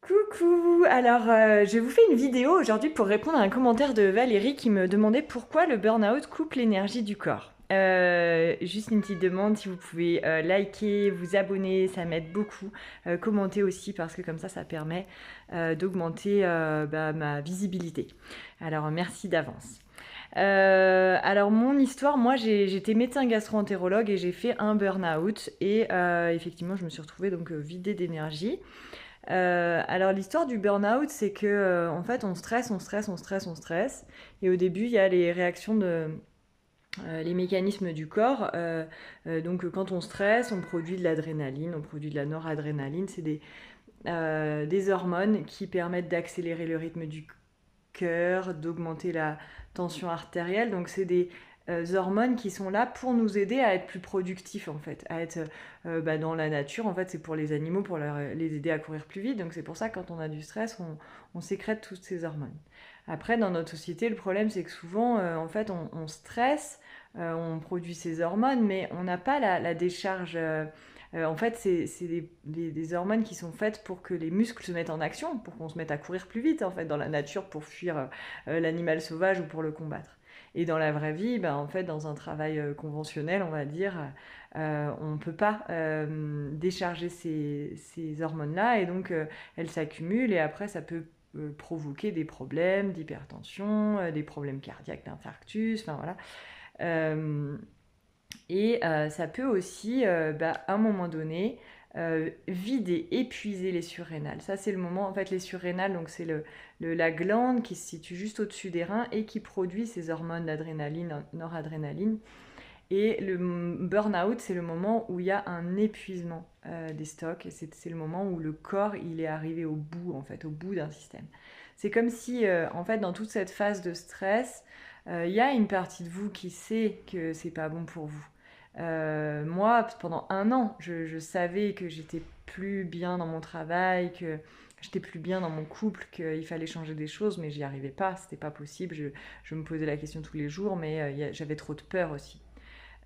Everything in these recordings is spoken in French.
Coucou! Alors, je vous fais une vidéo aujourd'hui pour répondre à un commentaire de Valérie qui me demandait pourquoi le burn-out coupe l'énergie du corps. Juste une petite demande, si vous pouvez liker, vous abonner, ça m'aide beaucoup. Commenter aussi parce que comme ça permet d'augmenter ma visibilité. Alors, merci d'avance. Alors mon histoire, moi j'étais médecin gastro-entérologue et j'ai fait un burn-out et effectivement je me suis retrouvée donc vidée d'énergie. Alors l'histoire du burn-out, c'est que en fait on stresse, on stresse, on stresse, on stresse. Et au début, il y a les réactions de les mécanismes du corps. Donc quand on stresse, on produit de l'adrénaline, on produit de la noradrénaline. C'est des hormones qui permettent d'accélérer le rythme du cœur, d'augmenter la tension artérielle. Donc c'est des hormones qui sont là pour nous aider à être plus productifs en fait, à être dans la nature. En fait, c'est pour les animaux, pour les aider à courir plus vite. Donc c'est pour ça que quand on a du stress, on sécrète toutes ces hormones. Après, dans notre société, le problème c'est que souvent, en fait, on stresse, on produit ces hormones, mais on n'a pas la décharge. En fait, c'est des hormones qui sont faites pour que les muscles se mettent en action, pour qu'on se mette à courir plus vite en fait dans la nature pour fuir l'animal sauvage ou pour le combattre. Et dans la vraie vie, en fait, dans un travail conventionnel, on va dire, on ne peut pas décharger ces hormones-là et donc elles s'accumulent et après ça peut provoquer des problèmes d'hypertension, des problèmes cardiaques, d'infarctus, enfin voilà. Euh, et ça peut aussi, à un moment donné, vider, épuiser les surrénales. Ça, c'est le moment, en fait, les surrénales, donc c'est la glande qui se situe juste au-dessus des reins et qui produit ces hormones d'adrénaline, noradrénaline. Et le burn-out, c'est le moment où il y a un épuisement des stocks. Et c'est le moment où le corps, il est arrivé au bout, en fait, au bout d'un système. C'est comme si, en fait, dans toute cette phase de stress, il y a une partie de vous qui sait que c'est pas bon pour vous. Moi, pendant un an, je savais que j'étais plus bien dans mon travail, que j'étais plus bien dans mon couple, qu'il fallait changer des choses, mais j'y arrivais pas, c'était pas possible. Je me posais la question tous les jours, mais j'avais trop de peur aussi.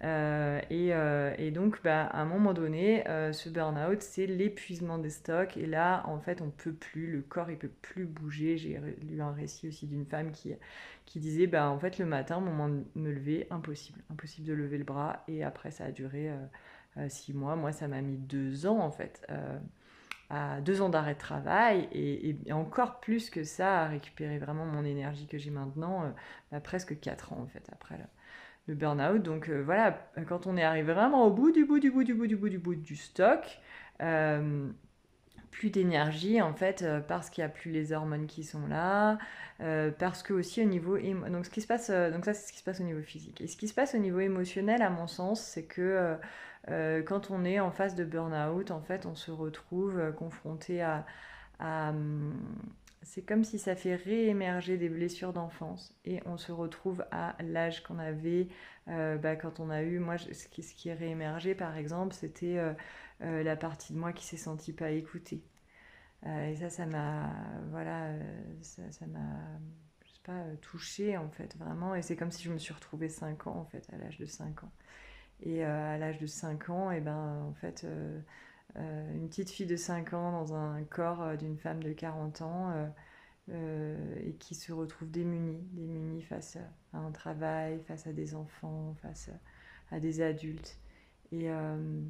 Et donc, à un moment donné, ce burn-out, c'est l'épuisement des stocks. Et là, en fait, on peut plus, le corps, il peut plus bouger. J'ai lu un récit aussi d'une femme qui disait, en fait, le matin, au moment de me lever, impossible. Impossible de lever le bras. Et après, ça a duré 6 mois. Moi, ça m'a mis 2 ans, en fait. À 2 ans d'arrêt de travail et encore plus que ça à récupérer vraiment mon énergie que j'ai maintenant, presque 4 ans en fait après le burn-out. Donc voilà, quand on est arrivé vraiment au bout du bout du bout du bout du bout du bout du stock, euh, plus d'énergie en fait parce qu'il n'y a plus les hormones qui sont là, parce que aussi au niveau donc ce qui se passe donc ça c'est ce qui se passe au niveau physique et ce qui se passe au niveau émotionnel à mon sens c'est que quand on est en phase de burn-out en fait on se retrouve confronté à c'est comme si ça fait réémerger des blessures d'enfance et on se retrouve à l'âge qu'on avait quand on a eu, moi ce qui est réémergé par exemple c'était la partie de moi qui s'est sentie pas écoutée. Et ça m'a, voilà, ça m'a, je sais pas, touchée en fait, vraiment. Et c'est comme si je me suis retrouvée 5 ans en fait, à l'âge de 5 ans. Et à l'âge de 5 ans, et en fait, une petite fille de 5 ans dans un corps d'une femme de 40 ans et qui se retrouve démunie face à un travail, face à des enfants, face à des adultes. Et, euh,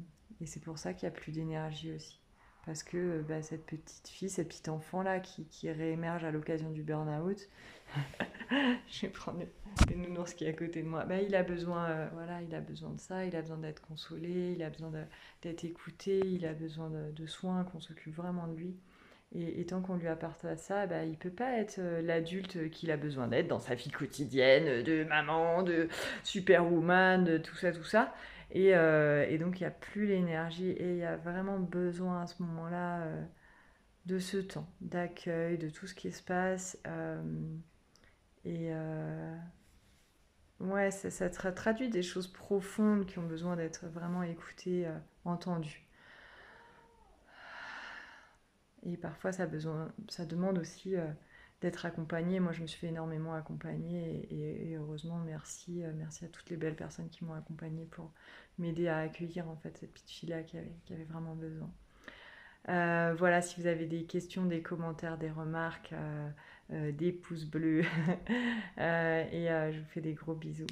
et c'est pour ça qu'il n'y a plus d'énergie aussi. Parce que cette petite fille, cette petite enfant-là qui réémerge à l'occasion du burn-out, je vais prendre le nounours qui est à côté de moi, il a besoin, voilà, il a besoin de ça, il a besoin d'être consolé, il a besoin d'être écouté, il a besoin de soins, qu'on s'occupe vraiment de lui. Et tant qu'on lui apporte pas ça, il peut pas être l'adulte qu'il a besoin d'être dans sa vie quotidienne, de maman, de superwoman, de tout ça, tout ça. Et donc il n'y a plus l'énergie et il y a vraiment besoin à ce moment-là de ce temps, d'accueil, de tout ce qui se passe. Et ouais, ça traduit des choses profondes qui ont besoin d'être vraiment écoutées, entendues. Et parfois, ça demande aussi d'être accompagné. Moi, je me suis fait énormément accompagner et heureusement, merci à toutes les belles personnes qui m'ont accompagnée pour m'aider à accueillir en fait cette petite fille-là qui avait vraiment besoin. Voilà, si vous avez des questions, des commentaires, des remarques, des pouces bleus. Et je vous fais des gros bisous.